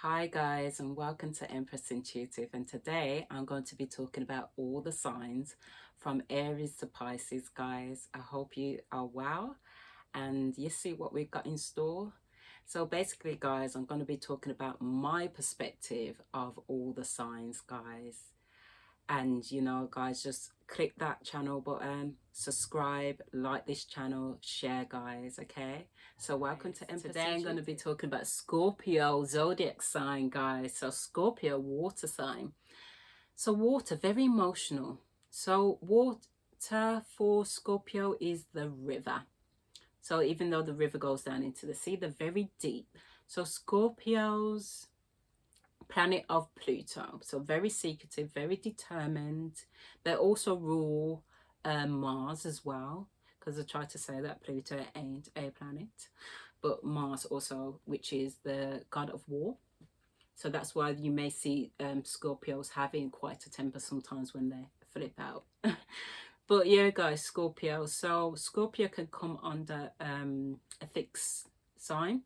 Hi guys, and welcome to Empress Intuitive, and today I'm going to be talking about all the signs from Aries to Pisces. Guys, I hope you are well and you see what we've got in store. So basically guys, I'm going to be talking about my perspective of all the signs, guys. And guys, just click that channel button, subscribe, like this channel, share, guys. Okay, so welcome to Empress. Today I'm going to be talking about Scorpio Zodiac sign, guys. So Scorpio, water sign. So water, very emotional. So water for Scorpio is the river. So even though the river goes down into the sea, they're very deep. So Scorpios, planet of Pluto, so very secretive, very determined. They also rule Mars as well, because I try to say that Pluto ain't a planet, but Mars also, which is the god of war. So that's why you may see Scorpios having quite a temper sometimes when they flip out. But yeah guys, Scorpio, so Scorpio can come under a fixed sign,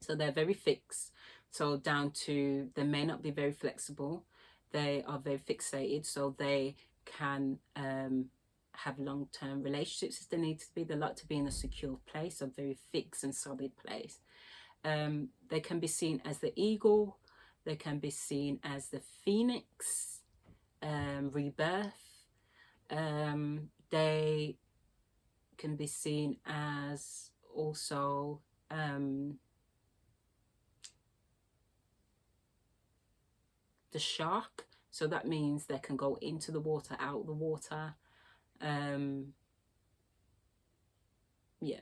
so they're very fixed. So down to, they may not be very flexible. They are very fixated, so they can have long-term relationships if they need to be. They like to be in a secure place, a very fixed and solid place. They can be seen as the eagle. They can be seen as the phoenix, rebirth. They can be seen as also the shark, so that means they can go into the water, out the water. Yeah,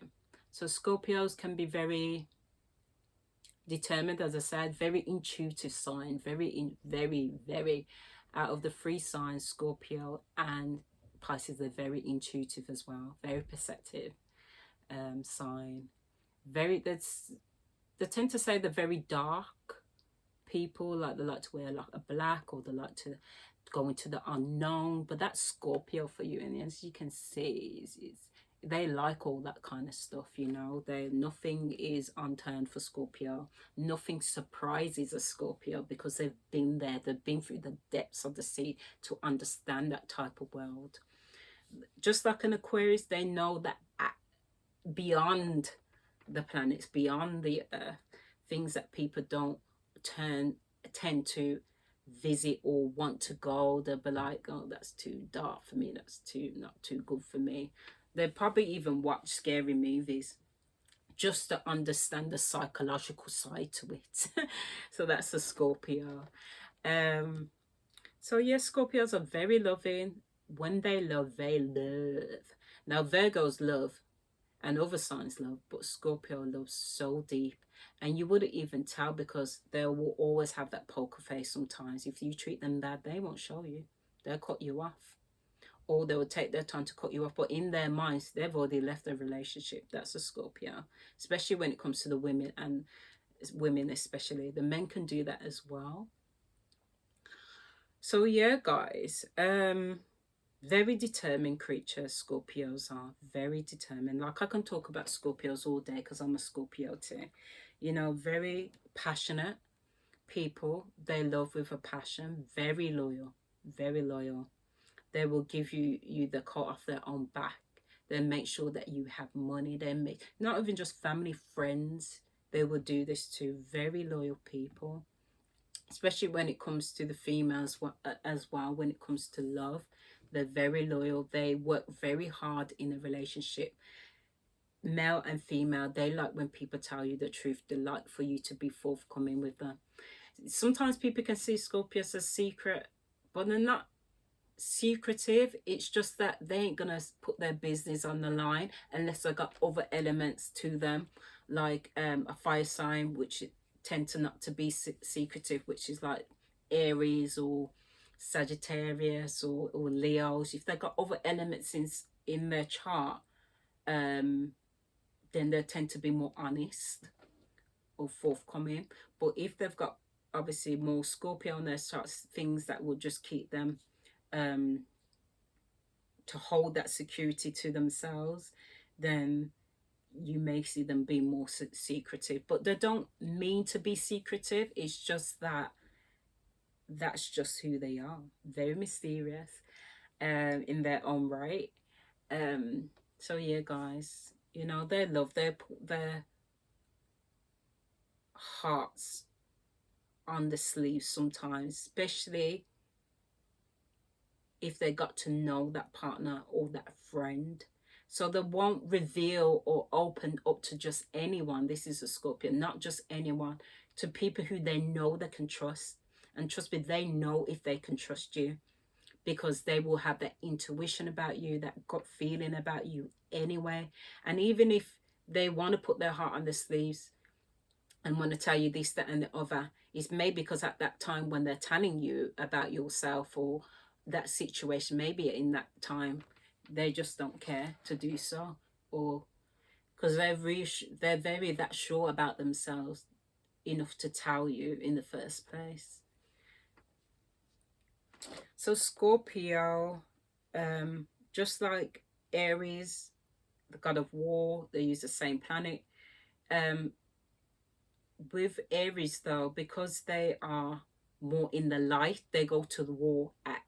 so Scorpios can be very determined, as I said, very intuitive sign, very out of the three signs, Scorpio and Pisces, they're very intuitive as well, very perceptive sign. They tend to say they're very dark people, like they like to wear like a black, or they like to go into the unknown. But that's Scorpio for you, and as you can see, they like all that kind of stuff. Nothing is unturned for Scorpio. Nothing surprises a Scorpio, because they've been there, they've been through the depths of the sea to understand that type of world. Just like an Aquarius, they know that beyond the planets, beyond the earth, things that people don't tend to visit or want to go, they'll be like, oh, that's too dark for me, that's not too good for me. They probably even watch scary movies just to understand the psychological side to it. So that's a Scorpio. So yeah, Scorpios are very loving. When they love, they love. Now Virgos love and other signs love, but Scorpio loves so deep, and you wouldn't even tell, because they will always have that poker face sometimes. If you treat them bad, they won't show you, they'll cut you off, or they will take their time to cut you off, but in their minds they've already left the relationship. That's a Scorpio, especially when it comes to the women, and women especially. The men can do that as well. So yeah guys, very determined creatures, Scorpios are very determined. Like, I can talk about Scorpios all day because I'm a Scorpio too. Very passionate people. They love with a passion. Very loyal, very loyal. They will give you the coat off their own back. They make sure that you have money. They make, not even just family, friends, they will do this to. Very loyal people, especially when it comes to the females as well. When it comes to love, they're very loyal. They work very hard in a relationship. Male and female, they like when people tell you the truth. They like for you to be forthcoming with them. Sometimes people can see Scorpios as secret, but they're not secretive. It's just that they ain't gonna put their business on the line unless they got other elements to them, like a fire sign, which tend to not to be secretive, which is like Aries or Sagittarius or Leos. If they've got other elements in their chart, then they tend to be more honest or forthcoming. But if they've got obviously more Scorpio on their charts, things that will just keep them to hold that security to themselves, then you may see them be more secretive, but they don't mean to be secretive. It's just that that's just who they are. Very mysterious, in their own right. Um, so yeah, guys, you know, they love their hearts on the sleeve sometimes, especially if they got to know that partner or that friend. So they won't reveal or open up to just anyone. This is a Scorpio, not just anyone, to people who they know they can trust. And trust me, they know if they can trust you, because they will have that intuition about you, that gut feeling about you anyway. And even if they want to put their heart on the sleeves and want to tell you this, that, and the other, it's maybe because at that time when they're telling you about yourself or that situation, maybe in that time they just don't care to do so, or because they're very that sure about themselves enough to tell you in the first place. So Scorpio, just like Aries, the god of war, they use the same planet. Um, with Aries though, because they are more in the light, they go to the war at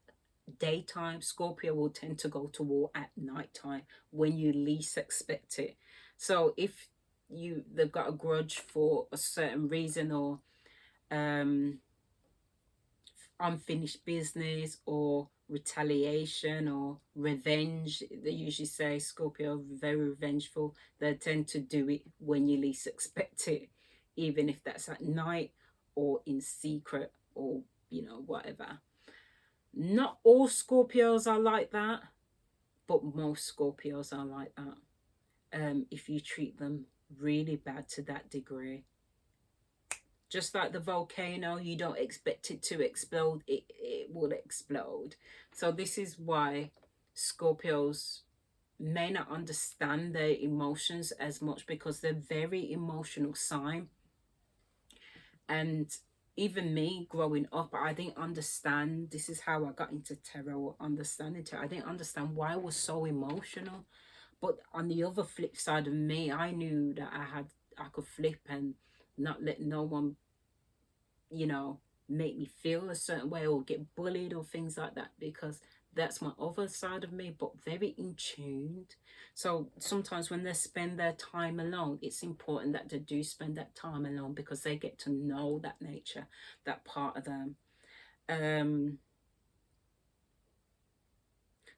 daytime. Scorpio will tend to go to war at nighttime when you least expect it. So if they've got a grudge for a certain reason, or um unfinished business, or retaliation or revenge, they usually say Scorpio very revengeful. They tend to do it when you least expect it, even if that's at night or in secret, or whatever. Not all Scorpios are like that, but most Scorpios are like that. If you treat them really bad to that degree, just like the volcano, you don't expect it to explode, it will explode. So this is why Scorpios may not understand their emotions as much, because they're very emotional sign. And even me growing up, I didn't understand. This is how I got into tarot, understanding tarot. I didn't understand why I was so emotional. But on the other flip side of me, I knew that I could flip and not let no one, make me feel a certain way or get bullied or things like that, because that's my other side of me, but very in tuned. So sometimes when they spend their time alone, it's important that they do spend that time alone, because they get to know that nature, that part of them.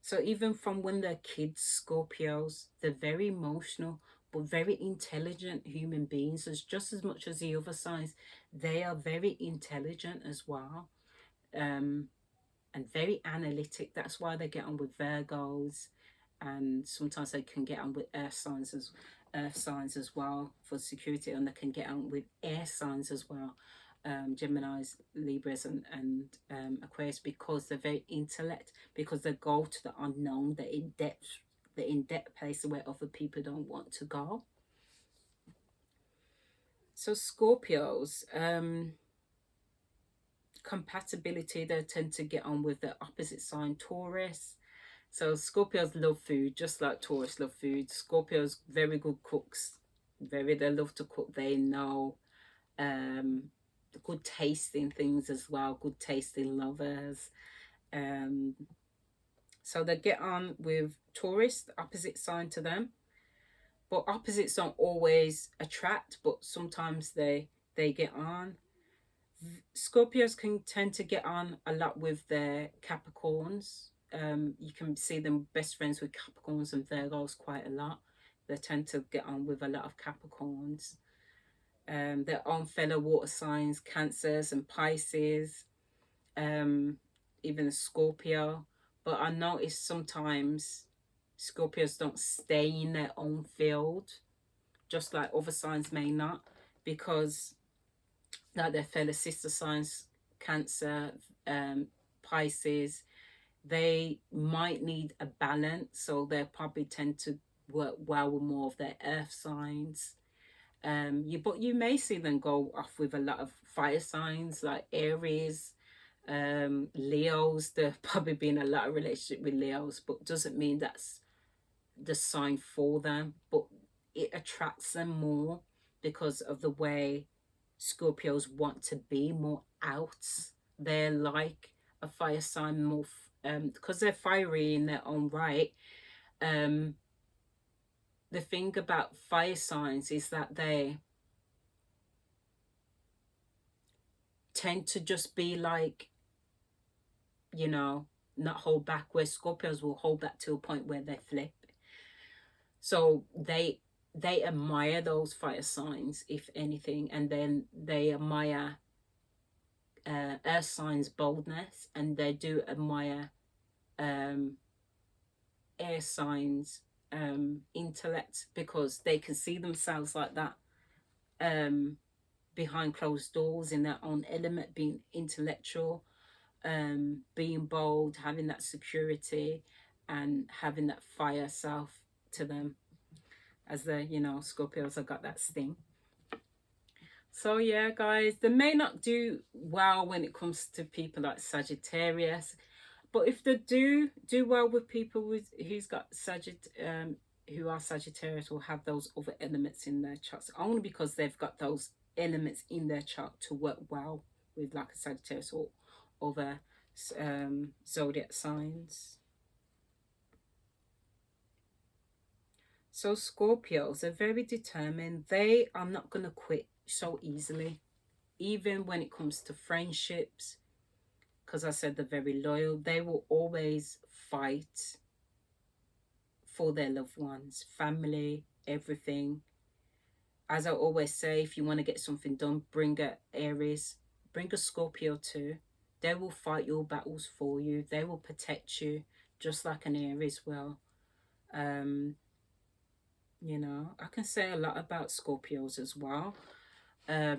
So even from when they're kids, Scorpios, they're very emotional, but very intelligent human beings, as just as much as the other signs. They are very intelligent as well, and very analytic. That's why they get on with Virgos, and sometimes they can get on with earth signs as well for security, and they can get on with air signs as well. Geminis, Libras, and Aquarius, because they're very intellect, because they go to the unknown, the in-depth place where other people don't want to go. So Scorpios, compatibility, they tend to get on with the opposite sign, Taurus. So Scorpios love food, just like Taurus love food. Scorpios very good cooks, they love to cook. They know good tasting things as well, good tasting lovers. So they get on with Taurus, the opposite sign to them. But opposites don't always attract, but sometimes they get on. Scorpios can tend to get on a lot with their Capricorns. You can see them best friends with Capricorns and Virgos quite a lot. They tend to get on with a lot of Capricorns. Their own fellow water signs, Cancers and Pisces, even a Scorpio. But I notice sometimes Scorpios don't stay in their own field, just like other signs may not, because like their fellow sister signs, Cancer, Pisces, they might need a balance, so they probably tend to work well with more of their earth signs. But you may see them go off with a lot of fire signs like Aries, Leos. There've probably been a lot of relationship with Leos, but doesn't mean that's the sign for them. But it attracts them more because of the way Scorpios want to be more out. They're like a fire sign more, because they're fiery in their own right. Um, the thing about fire signs is that they tend to just be like, you know, not hold back, where Scorpios will hold back to a point where they flip. So they admire those fire signs, if anything, and then they admire earth signs boldness, and they do admire air signs intellect, because they can see themselves like that, behind closed doors in their own element, being intellectual, being bold, having that security, and having that fire self to them, as the, you know, Scorpios have got that sting. So yeah, guys, they may not do well when it comes to people like Sagittarius, but if they do well with people with who are Sagittarius, will have those other elements in their charts, only because they've got those elements in their chart to work well with, like a Sagittarius or other zodiac signs. So Scorpios are very determined. They are not going to quit so easily, even when it comes to friendships, because I said they're very loyal. They will always fight for their loved ones, family, everything. As I always say, if you want to get something done, bring a Aries, bring a Scorpio too. They will fight your battles for you. They will protect you, just like an Aries will. You know, I can say a lot about Scorpios as well. As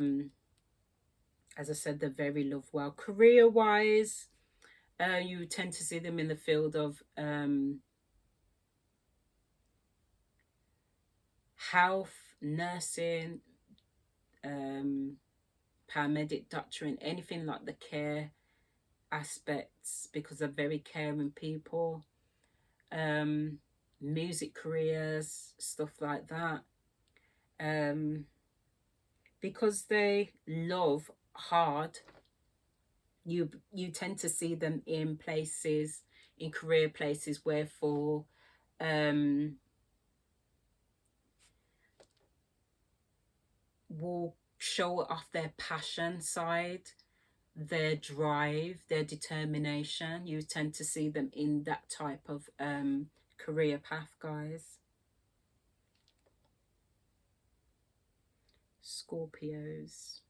I said, they're very loved well. Career-wise, you tend to see them in the field of health, nursing, paramedic, doctoring, anything like the care aspects, because they're very caring people. Music careers, stuff like that. Because they love hard, you tend to see them in places, in career places, where for will show off their passion side, their drive, their determination. You tend to see them in that type of career path, guys. Scorpios.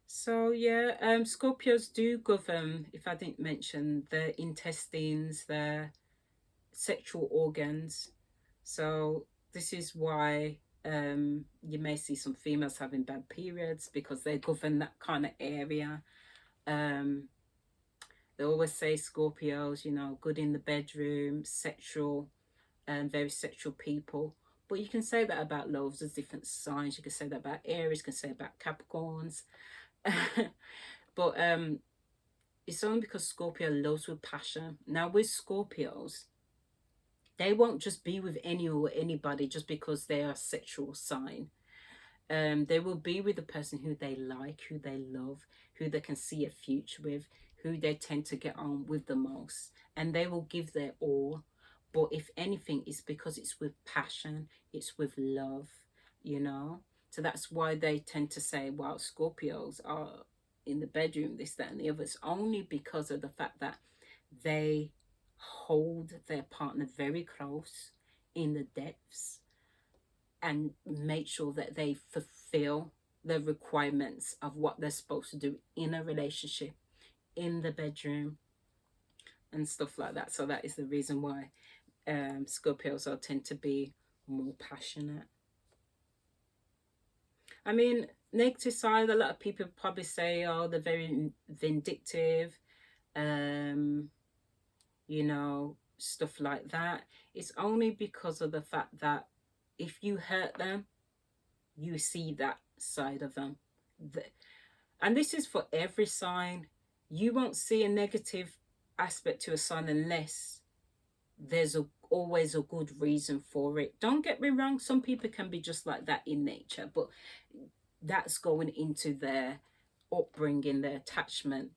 So yeah, Scorpios do govern, if I didn't mention, their intestines, their sexual organs. So this is why you may see some females having bad periods, because they govern that kind of area. They always say Scorpios, you know, good in the bedroom, sexual, and very sexual people. But you can say that about loads of different signs. You can say that about Aries, you can say about Capricorns. But it's only because Scorpio loves with passion. Now with Scorpios, they won't just be with any or anybody just because they are a sexual sign. They will be with the person who they like, who they love, who they can see a future with, who they tend to get on with the most. And they will give their all. But if anything, it's because it's with passion, it's with love, you know. So that's why they tend to say, well, Scorpios are in the bedroom, this, that, and the other. It's only because of the fact that they hold their partner very close in the depths and make sure that they fulfill the requirements of what they're supposed to do in a relationship, in the bedroom, and stuff like that. So that is the reason why Scorpios all tend to be more passionate. I mean, negative side, a lot of people probably say, oh, they're very vindictive, you know, stuff like that. It's only because of the fact that if you hurt them, you see that side of them. And this is for every sign. You won't see a negative aspect to a sign unless there's always a good reason for it. Don't get me wrong, some people can be just like that in nature, but that's going into their upbringing, their attachment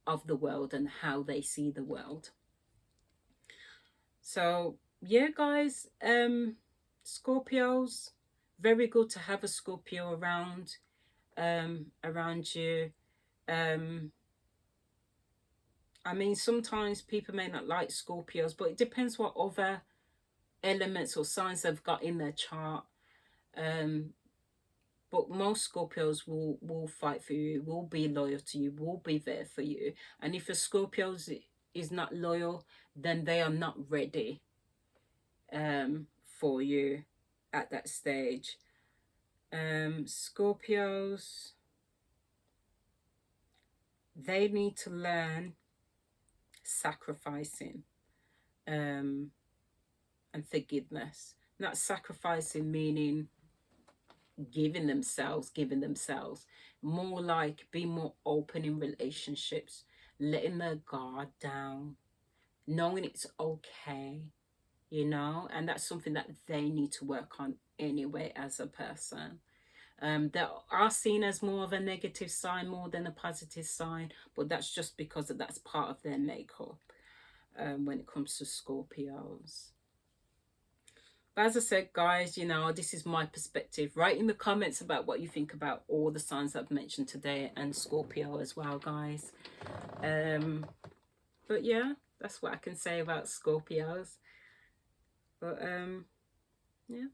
of the world and how they see the world. So yeah, guys, Scorpios, very good to have a Scorpio around you. I mean, sometimes people may not like Scorpios, but it depends what other elements or signs they've got in their chart. But most Scorpios will fight for you, will be loyal to you, will be there for you. And if a Scorpio is not loyal, then they are not ready for you at that stage. Scorpios, they need to learn sacrificing and forgiveness. Not sacrificing meaning giving themselves, more like being more open in relationships, letting their guard down, knowing it's okay, you know, and that's something that they need to work on anyway as a person. That are seen as more of a negative sign more than a positive sign, but that's just because that's part of their makeup when it comes to Scorpios. But as I said, guys, you know, this is my perspective. Write in the comments about what you think about all the signs I've mentioned today and Scorpio as well, guys. But yeah, that's what I can say about Scorpios. But yeah.